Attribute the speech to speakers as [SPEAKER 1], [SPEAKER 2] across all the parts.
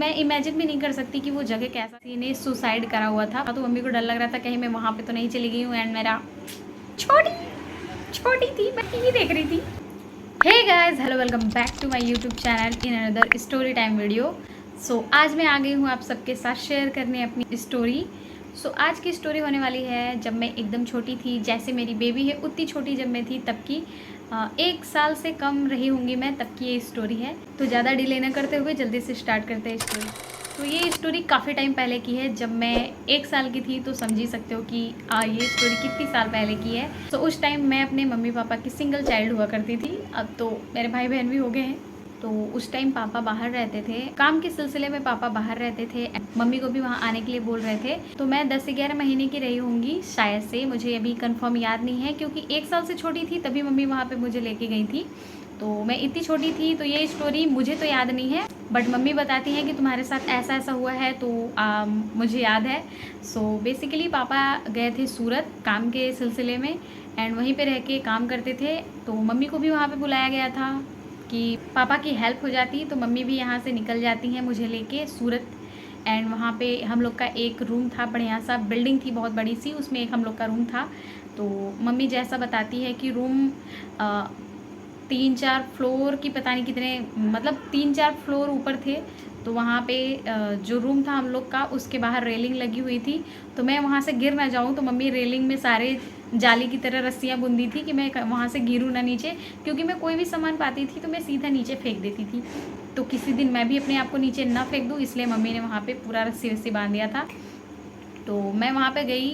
[SPEAKER 1] मैं इमेजिन भी नहीं कर सकती कि वो जगह कैसा थी। ने सुसाइड करा हुआ था तो मम्मी को डर लग रहा था कहीं मैं वहाँ पे तो नहीं चली गई हूँ। एंड मेरा छोटी छोटी थी, मैं टीवी देख रही थी। Hey guys, hello, welcome back to my YouTube channel in another story time video. So आज मैं आ गई हूँ आप सबके साथ शेयर करने अपनी स्टोरी। सो आज की स्टोरी होने वाली है जब मैं एकदम छोटी थी, जैसे मेरी बेबी है उतनी छोटी जब मैं थी तब की। 1 साल से कम रही होंगी मैं तब की ये स्टोरी है। तो ज़्यादा डिले न करते हुए जल्दी से स्टार्ट करते हैं स्टोरी। तो ये स्टोरी काफ़ी टाइम पहले की है, जब मैं 1 साल की थी। तो समझ ही सकते हो कि ये स्टोरी कितनी साल पहले की है। तो उस टाइम मैं अपने मम्मी पापा की सिंगल चाइल्ड हुआ करती थी। अब तो मेरे भाई बहन भी हो गए हैं। तो उस टाइम पापा बाहर रहते थे, काम के सिलसिले में पापा बाहर रहते थे। मम्मी को भी वहाँ आने के लिए बोल रहे थे। तो मैं 10 से 11 महीने की रही होंगी शायद से, मुझे अभी कंफर्म याद नहीं है, क्योंकि 1 साल से छोटी थी तभी मम्मी वहाँ पे मुझे लेके गई थी। तो मैं इतनी छोटी थी, तो ये स्टोरी मुझे तो याद नहीं है, बट मम्मी बताती हैं कि तुम्हारे साथ ऐसा ऐसा हुआ है। तो मुझे याद है। सो बेसिकली पापा गए थे सूरत काम के सिलसिले में, एंड वहीं पे रह के काम करते थे। तो मम्मी को भी वहाँ पे बुलाया गया था कि पापा की हेल्प हो जाती। तो मम्मी भी यहाँ से निकल जाती हैं मुझे लेके सूरत। एंड वहाँ पे हम लोग का एक रूम था, बढ़िया सा बिल्डिंग थी बहुत बड़ी सी, उसमें एक हम लोग का रूम था। तो मम्मी जैसा बताती है कि रूम 3-4 फ्लोर की, पता नहीं कितने, मतलब 3-4 फ्लोर ऊपर थे। तो वहाँ पे जो रूम था हम लोग का, उसके बाहर रेलिंग लगी हुई थी। तो मैं वहाँ से गिर ना जाऊँ, तो मम्मी रेलिंग में सारे जाली की तरह रस्सियाँ बुंदी थी कि मैं वहाँ से गिरूँ ना नीचे, क्योंकि मैं कोई भी सामान पाती थी तो मैं सीधा नीचे फेंक देती थी। तो किसी दिन मैं भी अपने आप को नीचे ना फेंक दूँ, इसलिए मम्मी ने वहाँ पे पूरा रस्सी वस्सी बांध दिया था। तो मैं वहाँ पे गई,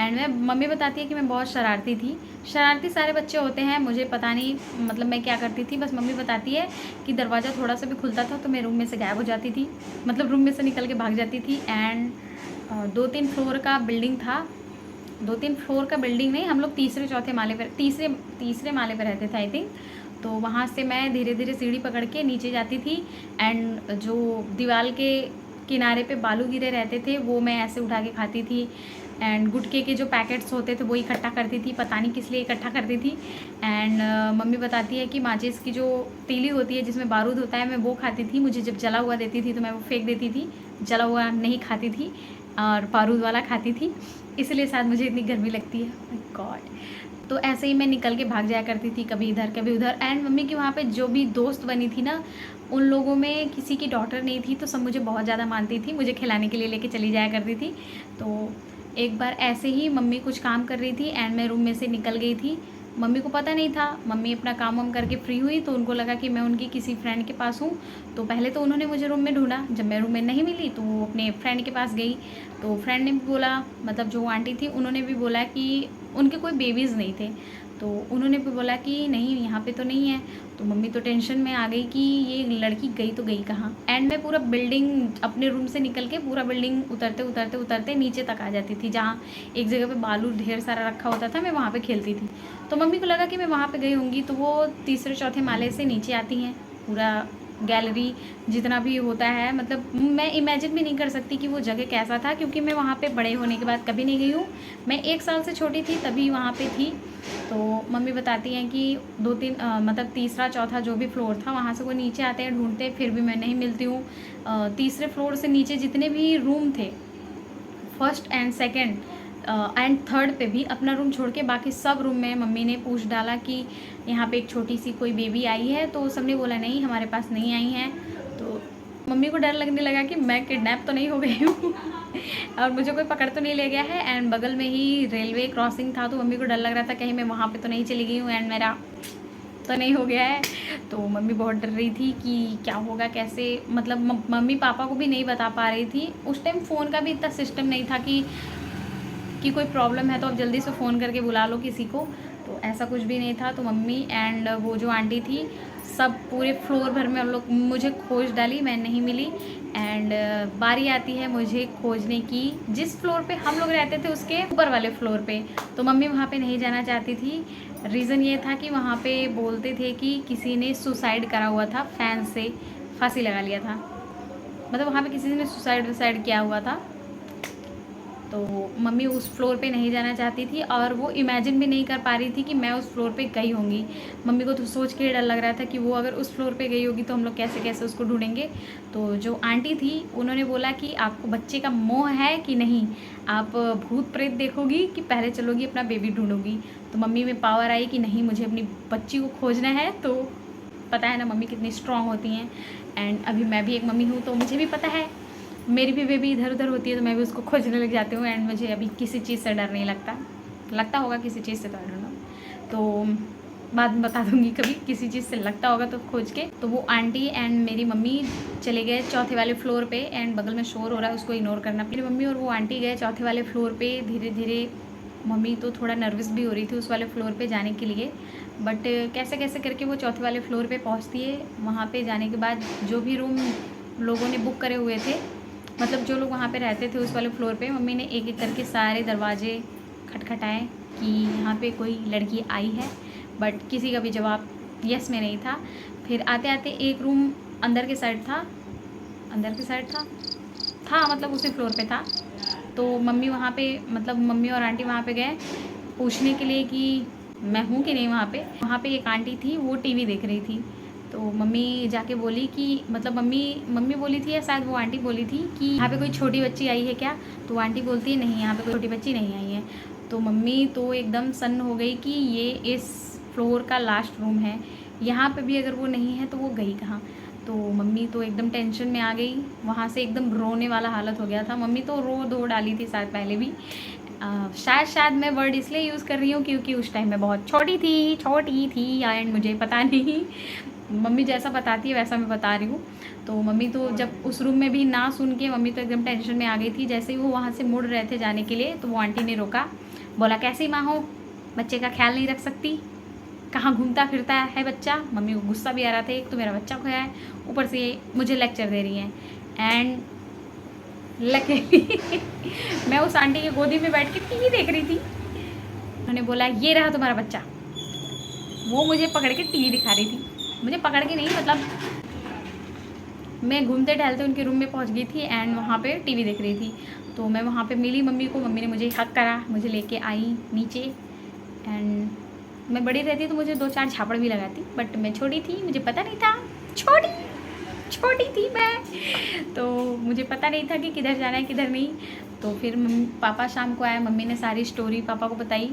[SPEAKER 1] एंड मम्मी बताती है कि मैं बहुत शरारती थी। शरारती सारे बच्चे होते हैं, मुझे पता नहीं मतलब मैं क्या करती थी। बस मम्मी बताती है कि दरवाज़ा थोड़ा सा भी खुलता था तो मैं रूम में से गायब हो जाती थी, मतलब रूम में से निकल के भाग जाती थी। एंड 2-3 फ्लोर का बिल्डिंग था। 2-3 फ्लोर का बिल्डिंग नहीं, हम लोग तीसरे चौथे माले पर, तीसरे माले पर रहते थे आई थिंक। तो वहाँ से मैं धीरे धीरे सीढ़ी पकड़ के नीचे जाती थी। एंड जो दीवार के किनारे पे बालू गिरे रहते थे वो मैं ऐसे उठा के खाती थी। एंड गुटखे के जो पैकेट्स होते थे वो इकट्ठा करती थी, पता नहीं किस लिए इकट्ठा करती थी। एंड मम्मी बताती है कि माचिस की जो तीली होती है जिसमें बारूद होता है, मैं वो खाती थी। मुझे जब जला हुआ देती थी तो मैं वो फेंक देती थी, जला हुआ नहीं खाती थी और बारूद वाला खाती थी, इसलिए शायद मुझे इतनी गर्मी लगती है। My God. तो ऐसे ही मैं निकल के भाग जाया करती थी, कभी इधर कभी उधर। एंड मम्मी की वहाँ पे जो भी दोस्त बनी थी ना, उन लोगों में किसी की डॉटर नहीं थी, तो सब मुझे बहुत ज़्यादा मानती थी, मुझे खिलाने के लिए लेके चली जाया करती थी। तो एक बार ऐसे ही मम्मी कुछ काम कर रही थी एंड मैं रूम में से निकल गई थी। मम्मी को पता नहीं था, मम्मी अपना काम वाम करके फ्री हुई तो उनको लगा कि मैं उनकी किसी फ्रेंड के पास हूँ। तो पहले तो उन्होंने मुझे रूम में ढूंढा, जब मैं रूम में नहीं मिली तो वो अपने फ्रेंड के पास गई। तो फ्रेंड ने भी बोला, मतलब जो आंटी थी उन्होंने भी बोला कि उनके कोई बेबीज़ नहीं थे। तो उन्होंने भी बोला कि नहीं यहाँ पे तो नहीं है। तो मम्मी तो टेंशन में आ गई कि ये लड़की गई तो गई कहाँ। एंड मैं पूरा बिल्डिंग अपने रूम से निकल के पूरा बिल्डिंग उतरते उतरते उतरते नीचे तक आ जाती थी, जहाँ एक जगह पे बालू ढेर सारा रखा होता था, मैं वहाँ पे खेलती थी। तो मम्मी को लगा कि मैं वहाँ पे गई होंगी, तो वो तीसरे चौथे माले से नीचे आती हैं। पूरा गैलरी जितना भी होता है, मतलब मैं इमेजिन भी नहीं कर सकती कि वो जगह कैसा था, क्योंकि मैं वहाँ पे बड़े होने के बाद कभी नहीं गई हूँ। मैं 1 साल से छोटी थी तभी वहाँ पे थी। तो मम्मी बताती हैं कि 2-3 मतलब तीसरा चौथा जो भी फ्लोर था वहाँ से वो नीचे आते हैं ढूंढते, फिर भी मैं नहीं मिलती हूँ। तीसरे फ्लोर से नीचे जितने भी रूम थे, first and second and third पे भी अपना रूम छोड़ के बाकी सब रूम में मम्मी ने पूछ डाला कि यहाँ पे एक छोटी सी कोई बेबी आई है। तो सबने बोला नहीं, हमारे पास नहीं आई है। तो मम्मी को डर लगने लगा कि मैं किडनैप तो नहीं हो गई हूँ और मुझे कोई पकड़ तो नहीं ले गया है। एंड बगल में ही रेलवे क्रॉसिंग था, तो मम्मी को डर लग रहा था कहीं मैं वहाँ पे तो नहीं चली गई हूँ एंड मेरा तो नहीं हो गया है। तो मम्मी बहुत डर रही थी कि क्या होगा कैसे, मतलब मम्मी पापा को भी नहीं बता पा रही थी। उस टाइम फ़ोन का भी इतना सिस्टम नहीं था कि कोई प्रॉब्लम है तो आप जल्दी से फ़ोन करके बुला लो किसी को, तो ऐसा कुछ भी नहीं था। तो मम्मी एंड वो जो आंटी थी, सब पूरे फ्लोर भर में हम लोग मुझे खोज डाली, मैं नहीं मिली। एंड बारी आती है मुझे खोजने की जिस फ्लोर पे हम लोग रहते थे उसके ऊपर वाले फ्लोर पे। तो मम्मी वहाँ पे नहीं जाना चाहती थी। रीज़न ये था कि वहाँ पे बोलते थे कि किसी ने सुसाइड करा हुआ था, फैन से फांसी लगा लिया था, मतलब वहाँ पे किसी ने सुसाइड किया हुआ था। तो मम्मी उस फ्लोर पे नहीं जाना चाहती थी और वो इमेजिन भी नहीं कर पा रही थी कि मैं उस फ्लोर पे गई होंगी। मम्मी को तो सोच के डर लग रहा था कि वो अगर उस फ्लोर पे गई होगी तो हम लोग कैसे कैसे उसको ढूंढेंगे। तो जो आंटी थी उन्होंने बोला कि आपको बच्चे का मोह है कि नहीं, आप भूत प्रेत देखोगी कि पहले चलोगी अपना बेबी ढूंढोगी। तो मम्मी में पावर आई कि नहीं, मुझे अपनी बच्ची को खोजना है। तो पता है ना मम्मी कितनी स्ट्रांग होती हैं। एंड अभी मैं भी एक मम्मी हूँ तो मुझे भी पता है, मेरी भी बेबी इधर उधर होती है तो मैं भी उसको खोजने लग जाती हूँ। एंड मुझे अभी किसी चीज़ से डर नहीं लगता होगा किसी चीज़ से, तो आई डोंट नो, तो बाद में बता दूँगी कभी किसी चीज़ से लगता होगा तो खोज के। तो वो आंटी एंड मेरी मम्मी चले गए चौथे वाले फ्लोर पे। एंड बगल में शोर हो रहा है, उसको इग्नोर करना। मेरी मम्मी और वो आंटी गए चौथे वाले फ्लोर पे। धीरे धीरे मम्मी तो थोड़ा नर्वस भी हो रही थी उस वाले फ्लोर पे जाने के लिए, बट कैसे कैसे करके वो चौथे वाले फ्लोर पे पहुंचती है। वहाँ पे जाने के बाद जो भी रूम लोगों ने बुक करे हुए थे, मतलब जो लोग वहाँ पे रहते थे उस वाले फ्लोर पे, मम्मी ने एक एक करके सारे दरवाजे खटखटाए कि यहाँ पे कोई लड़की आई है, बट किसी का भी जवाब यस में नहीं था। फिर आते आते एक रूम अंदर के साइड था मतलब उसी फ्लोर पे था। तो मम्मी वहाँ पे, मतलब मम्मी और आंटी वहाँ पे गए पूछने के लिए कि मैं हूँ कि नहीं वहाँ पे एक आंटी थी, वो टीवी देख रही थी। तो मम्मी जाके बोली कि, मतलब मम्मी बोली थी या शायद वो आंटी बोली थी कि यहाँ पे कोई छोटी बच्ची आई है क्या। तो आंटी बोलती है नहीं, यहाँ पे कोई छोटी बच्ची नहीं आई है। तो मम्मी तो एकदम सन्न हो गई कि ये इस फ्लोर का लास्ट रूम है, यहाँ पे भी अगर वो नहीं है तो वो गई कहाँ। तो मम्मी तो एकदम टेंशन में आ गई, वहाँ से एकदम रोने वाला हालत हो गया था। मम्मी तो रो धो डाली थी शायद पहले भी। शायद मैं वर्ड इसलिए यूज़ कर रही हूँ क्योंकि उस टाइम मैं बहुत छोटी थी एंड मुझे पता नहीं, मम्मी जैसा बताती है वैसा मैं बता रही हूँ। तो मम्मी तो जब उस रूम में भी ना सुन के मम्मी तो एकदम टेंशन में आ गई थी। जैसे ही वो वहाँ से मुड़ रहे थे जाने के लिए तो वो आंटी ने रोका, बोला कैसी माँ हो, बच्चे का ख्याल नहीं रख सकती, कहाँ घूमता फिरता है बच्चा। मम्मी को गुस्सा भी आ रहा था, एक तो मेरा बच्चा खोया है, ऊपर से मुझे लेक्चर दे रही हैं। एंड लकीली मैं उस आंटी की गोदी में बैठ के टीवी देख रही थी। उन्होंने बोला ये रहा तुम्हारा बच्चा। वो मुझे पकड़ के टीवी दिखा रही थी, मुझे पकड़ के नहीं, मतलब मैं घूमते टहलते उनके रूम में पहुंच गई थी एंड वहाँ पे टीवी देख रही थी। तो मैं वहाँ पे मिली मम्मी को, मम्मी ने मुझे हक करा, मुझे लेके आई नीचे। एंड मैं बड़ी रहती तो मुझे 2-4 झापड़ भी लगाती, बट मैं छोटी थी, मुझे पता नहीं था, छोटी थी मैं, तो मुझे पता नहीं था कि किधर जाना है किधर नहीं। तो फिर पापा शाम को आए, मम्मी ने सारी स्टोरी पापा को बताई,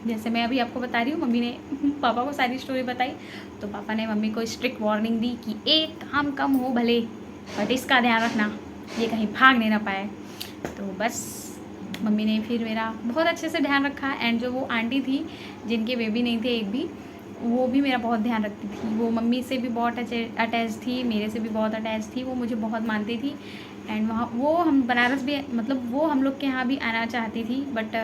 [SPEAKER 1] जैसे मैं अभी आपको बता रही हूँ। मम्मी ने पापा को सारी स्टोरी बताई। तो पापा ने मम्मी को स्ट्रिक्ट वार्निंग दी कि एक काम कम हो भले, बट इसका ध्यान रखना ये कहीं भाग नहीं ना पाए। तो बस मम्मी ने फिर मेरा बहुत अच्छे से ध्यान रखा। एंड जो वो आंटी थी जिनके बेबी नहीं थे एक भी, वो भी मेरा बहुत ध्यान रखती थी। वो मम्मी से भी बहुत अटैच थी, मेरे से भी बहुत अटैच थी, वो मुझे बहुत मानती थी। एंड वहाँ वो हम बनारस भी, मतलब वो हम लोग के यहाँ भी आना चाहती थी, बट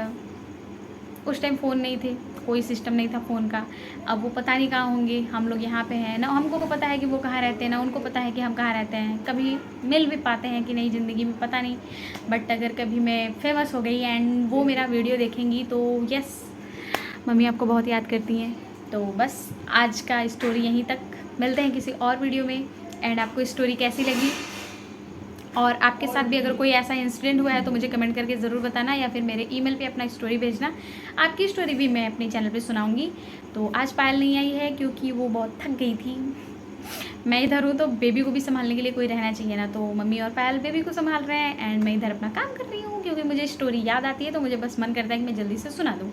[SPEAKER 1] उस टाइम फ़ोन नहीं थे, कोई सिस्टम नहीं था फ़ोन का। अब वो पता नहीं कहाँ होंगे, हम लोग यहाँ पे हैं ना, हमको को पता है कि वो कहाँ रहते हैं, ना उनको पता है कि हम कहाँ रहते हैं। कभी मिल भी पाते हैं कि नहीं ज़िंदगी में पता नहीं, बट अगर कभी मैं फेमस हो गई एंड वो मेरा वीडियो देखेंगी तो यस, मम्मी आपको बहुत याद करती हैं। तो बस आज का स्टोरी यहीं तक, मिलते हैं किसी और वीडियो में। एंड आपको स्टोरी कैसी लगी और आपके साथ भी अगर कोई ऐसा इंसिडेंट हुआ है तो मुझे कमेंट करके ज़रूर बताना, या फिर मेरे ईमेल पे अपना स्टोरी भेजना। आपकी स्टोरी भी मैं अपने चैनल पे सुनाऊंगी। तो आज पायल नहीं आई है क्योंकि वो बहुत थक गई थी। मैं इधर हूँ तो बेबी को भी संभालने के लिए कोई रहना चाहिए ना, तो मम्मी और पायल बेबी को संभाल रहे हैं एंड मैं इधर अपना काम कर रही हूँ क्योंकि मुझे स्टोरी याद आती है तो मुझे बस मन करता है कि मैं जल्दी से सुना दूँ,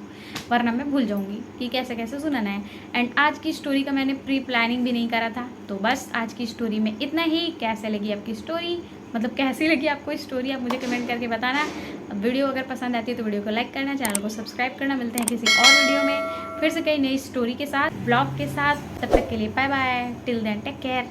[SPEAKER 1] वरना मैं भूल जाऊँगी कि कैसे कैसे सुनाना है। एंड आज की स्टोरी का मैंने प्री प्लानिंग भी नहीं करा था। तो बस आज की स्टोरी में इतना ही। कैसे लगी आपकी स्टोरी, मतलब कैसी लगी आपको स्टोरी, आप मुझे कमेंट करके बताना। वीडियो अगर पसंद आती है तो वीडियो को लाइक करना, चैनल को सब्सक्राइब करना। मिलते हैं किसी और वीडियो में फिर से कई नई स्टोरी के साथ, ब्लॉग के साथ। तब तक के लिए bye bye, till then take care.